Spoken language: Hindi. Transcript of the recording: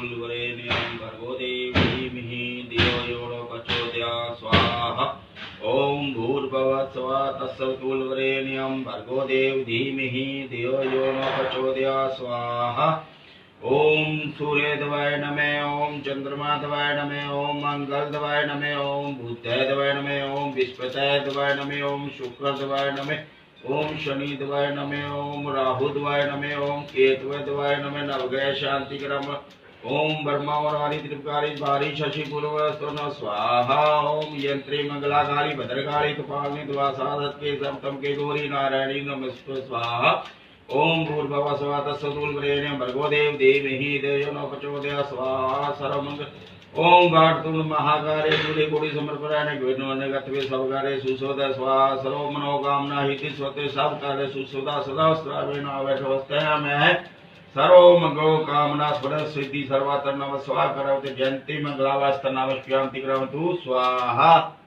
तत्सवितुर्वरेण्यं भर्गो देवी धीमहि धियो यो न प्रचोदयात् स्वाहा। ओम भूर्भुवः स्वः तत्सवितुर्वरेण्यं भर्गो देवी धीमहि धियो यो न प्रचोदयात् स्वाहा। ओम सूर्यदेवाय नमः। ओम चंद्रमादेवाय नमः। ओम मंगलदेवाय नमः। ओम बुधदेवाय नमः। ओम बृहस्पतिदेवाय नमः। ओम शुक्रदेवाय नमः। ओम शनिदेवाय नमः। ओम राहुदेवाय नमः। ओम केतुदेवाय नमः। नवग्रह शांति क्रम। ओम ब्रह्मावरारी त्रिपुकारी भारी शशि पूर्वस्तु न स्वाहा। ओम यंत्री मंगलाकारी भद्रकाली कपालिनी द्वासादत के सप्तम के गौरी नारायणी नमस्ते स्वाहा। ओम भूर्भुवः स्वः तत्सवितुर्वरेण्यं भर्गो देवी धीमहि धियो यो न प्रचोदयात् स्वाहा। सर्वमंगल। ओम गाढतुंड महाकारे सूर्यकोटि समप्रभ निर्विघ्नं सर्वकार्ये सुसोदा स्वाहा। सर्व मनोकामना हिति स्वते सब कार्य सुसोदा सदा स्त्रावेणावैधवस्थायामि। सर्व मंगल कामना स्फुरत् सिद्धि सर्वत्र नमः स्वाहा। करवते जयंती मंगलावास्तं नमः शांति करवतु स्वाहा।